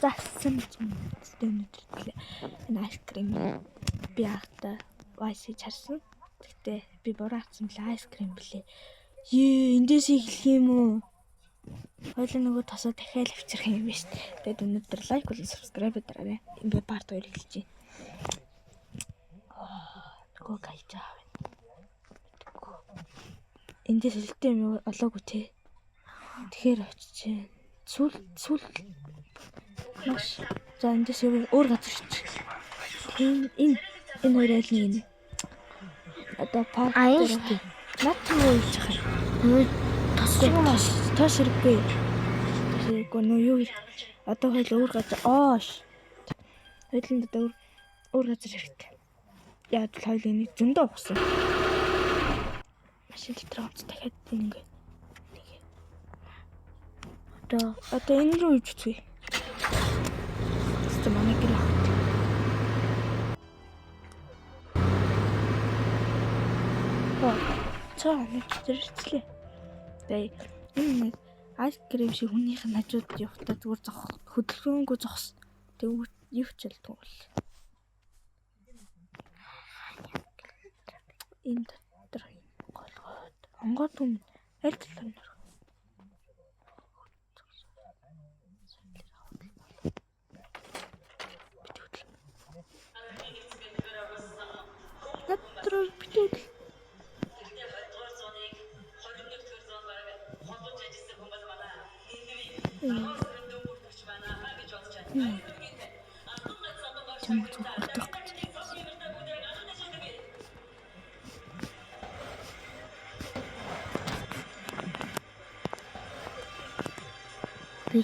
заасан юм өнөдөртлээ. Энэ айскрим би ахта вайси чарсан. Тэгтээ би буруу харсан билээ айскрим билээ. Эндээс эхлэх юм уу? Хойлоо нөгөө тосоо дахиад авчрах юм биш. Тэгээд өнөдөр лайк болон subscribe дараарай. Би part 2 эхэлж байна. Нөгөө гайжаа. Эндээс үлдээ юм олоогүй те. Тэгэхээр очиж сүүл маш за эндээс өөр газар шиж. Энэ хоёр айлын энэ. Одоо парк дээр над юу хийж байгаа. Тос хэрэггүй. Тэгэхгүй нөө юу одоо хойл өөр газар хойлонд одоо өөр газар хэрэгтэй. Яа л хойлын нэг зөндөө ухсан. Машин дотор онц дахиад ингээ. Одоо энэ рүү иж үзье. Тэст манай гэр хот. Цаа нэг зэрэгцлээ. Тэгээ энэ айскрим шиг хүнийх нь хажууд явахтаа зүгээр хөдөлгөөнгүй зогс. Тэгээ юу ч ялдгүй. Энэ дотор голгоод онгоод юм аль талаар нэр. Дотор битүүл. Чамд зүгтэх гэж. Би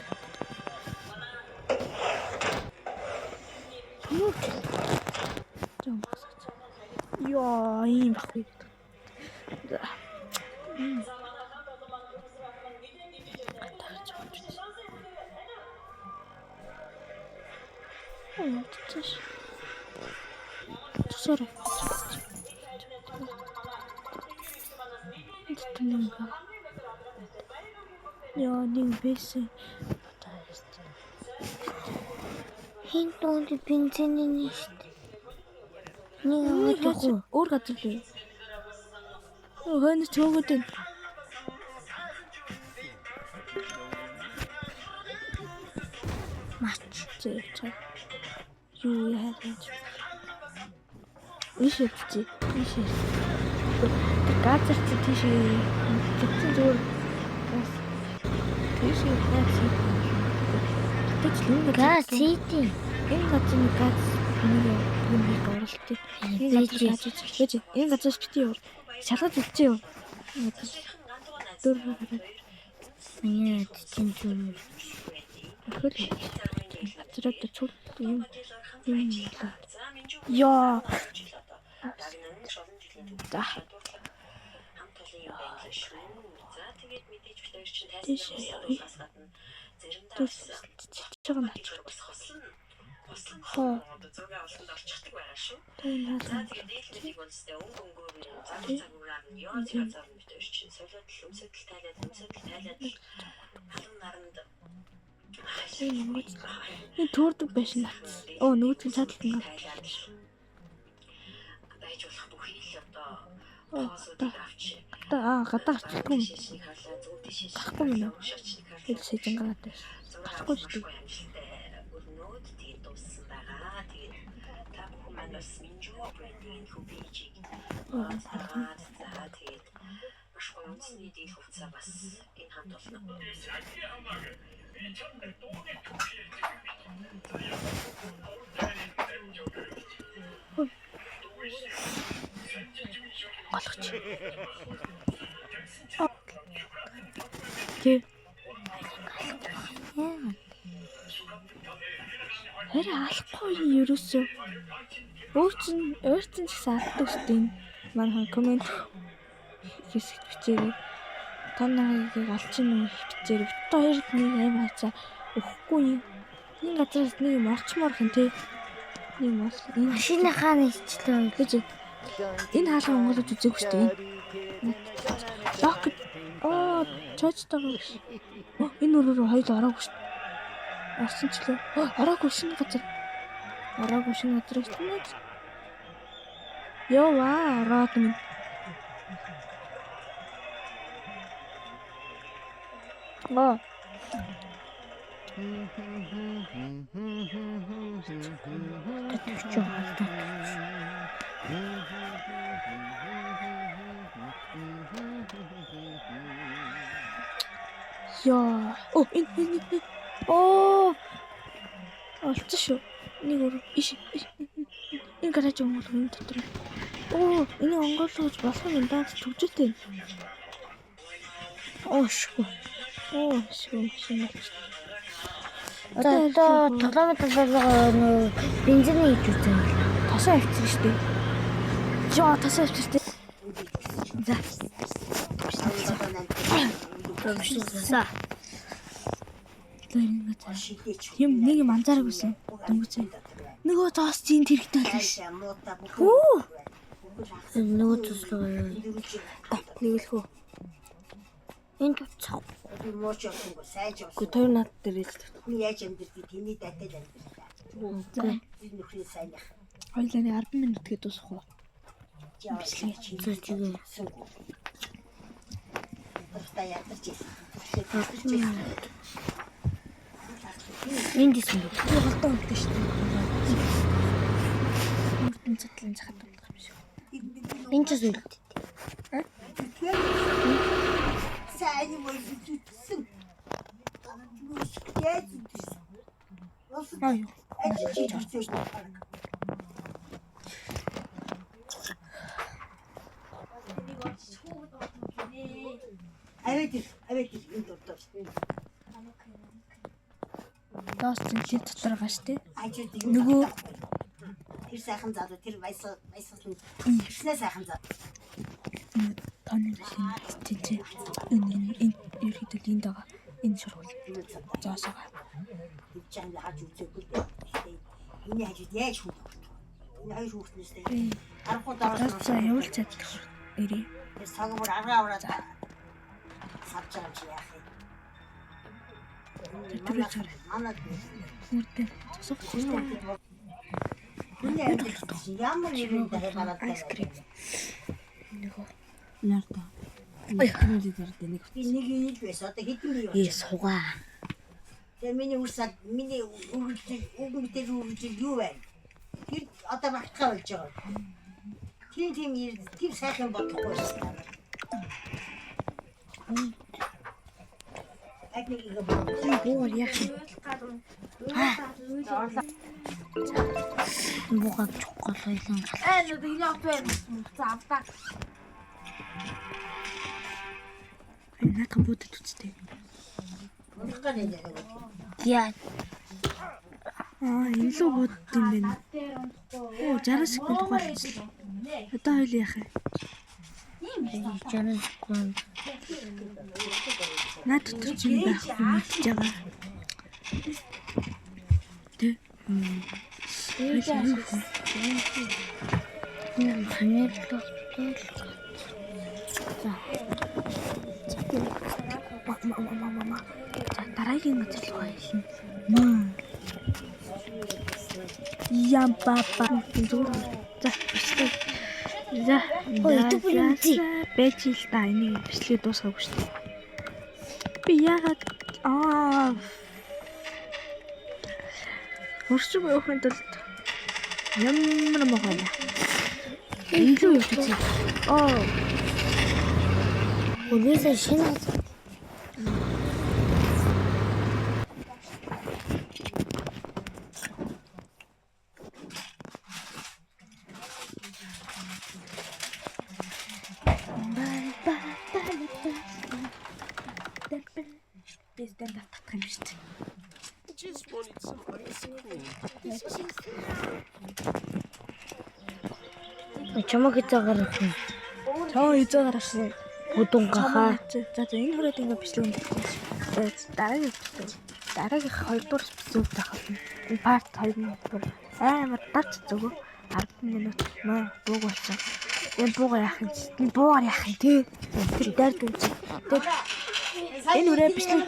Яа, ийм баггүй. Sorry. Яа, нэг бэсэн. Хин тоонд бензин шүү дээ. Нэг өөр газар лээ. Хөөс чөөгөөд энэ. Мач зээч. Юу яа гэж. Ишээвчи. Газар тийш тэгсэн зүгээр. Тийш газ. Тэтгэл газ хийдий. Энэ газар нэг газ юм хийх оролтыг. Энэ газар бити юу? Шалгаж үлчээ юу? Дөр гараад. Миний чинь зүр. Хөл. Газараа цул юм. Яа. За. Тийш яа. Чагаа нач. Хоо. Зургийн авалтанд орчихдаг байгаа шүү. За тэгээд ээлжлийг үнэстэй өнгө өнгөөр зам цагуугаар нь ёо зам битэр чинь солиод өмсөдөл тайлаад халуун наранд энэ төрдөг байшин нац. Нүүдгийн цааталт нь байж болох бүхий л одоо авч. Гадаа гарчихгүй. Тахгүй юм. Хэд сэжин гараад байна. Тахгүй шүү дээ. Бас минжуу брендинг хөвбийжиг салгаад за тэгээд маш гоё үндэсний дийл хувцас бас энэ хамт болно. Голгоч. Тэг. Хэрэг алахгүй ерөөсөө өөрчн гэсэн алддаг үстэй манай комент хэсэгт бичээрэй. Та нарыг алчин бичээрэй. Бит хоёрд нэг аим хацаа өгөхгүй юм. Энэ газараас нэг юм орчмоор хэн те. Нэг бол энэ машиныхаа нэчлээ гэж энэ хаалга онгоолж үзээгүй шүү дээ. Лок чочтойгоо энэ өрөөрөө хоёул ороогүй шүү дээ. Орсон ч лөө. Ороогүй шинэ газар. Ороогүй шинэ газар ирсэн. Яваа, ороод минь. Яа. Энэ. Олцсон шүү. Нэг өөр иш. Энэ гараж өнгөл энэ дотор. Энэ онгойлгож болох юм даа төгжөлтэй. Шүү. Шинэ. Одоо толгойд болоо бензин хийж үзэн. Тасаа авчихсан шүү дээ. Жоо тасаа авчихсан. За. За. Юм нэг юм анзаарагүйсэн. Дөнгөцөө. Нөгөө тоос чинь тэрэгтэй байсан. Нөгөө туслаа. Нэгэлхүү. Энэ туцаа. Гүтөр над дээр л. Яаж амьдэрдэг тэний датал амьдэрдэг. За. Нөхрийн сайн яах. Хоёлаа 10 минут гээд дуусах уу? Бичлэг Зүжигээ. Та ядарч ирсэн. Энд дэсэн үү? Голдоо өгдөө шүү дээ. Мөрдөн цэтлэн захад болох юм шиг. Энд ч зүйл. Сайн юм уу зүтсэн. Яаж зүтсэн. Аюу. Авэт энэ дотор. Доос чинь дотор гаш тий. Нөгөө тэр сайхан залуу тэр баясгалан тэрснээ сайхан залуу. Таны тий. Энэ ерөөдөө энд байгаа. Энэ шургуул. Заасаа. Чамд хаж үзээгүй. Энэ хажууд яаж хүн. Энэ хоёр хүүхднээсээ. Арахгүй Заасаа явуулж чадчих. Эри. Тэр цагаар аргаа аваад савч байгаа чи яах юм. Тэр чар. Манад Мөрдөө. Засах хэрэгтэй. ямар юм дахиад Айскрим. Нөгөө Нарта. Нэг нэг ил байсан. Одоо хэдэн бий Ээ болж байна. сугаа. Тэгээ миний үрсад миний өгөгдөл юу байна? Тэр одоо багтгаа болж байгаа. Тийм сайхан бодохгүй байна. буугаар яах юм? Буугаар чоколойлон. Нүүд энэ авт байна. За автаа. Наатан будад үстэй. Яа. Энэ лөө будад юм байна. 60 секунд тухайлж. Одоо хоёул яах вэ? 60 секунд. Наад дотор ч юм байх юм болж байгаа. Тэ. Ханер дотор. Мама. За дараагийн газар руу хэлнэ. Маа. Ям папа. За бичлээ. За. Итэг юм чи. Бэчил та энийг бичлээ дуусгаагүй шүү дээ. Би яагаад хурцгүй явахын тулд ямар мохоо яа. Илүү явж үзье. Өнөөдөр шинэ Дэстэн татах юм шүү дээ. чамаг хийцаагаар Чоо ийзээ гаргасан. будунгахаа. За энэ хүрээд ингээ бичлэг хийх. Дараагийн 2 дугаар бичлэг таах. Энэ парт 2 минут амар дарч зөв 10 минут маа бууг болсон. Энэ буугаар яах юм? Энэ буугаар яах юм те? Тэр дайр дүнч. Энэ үрээ бичлэг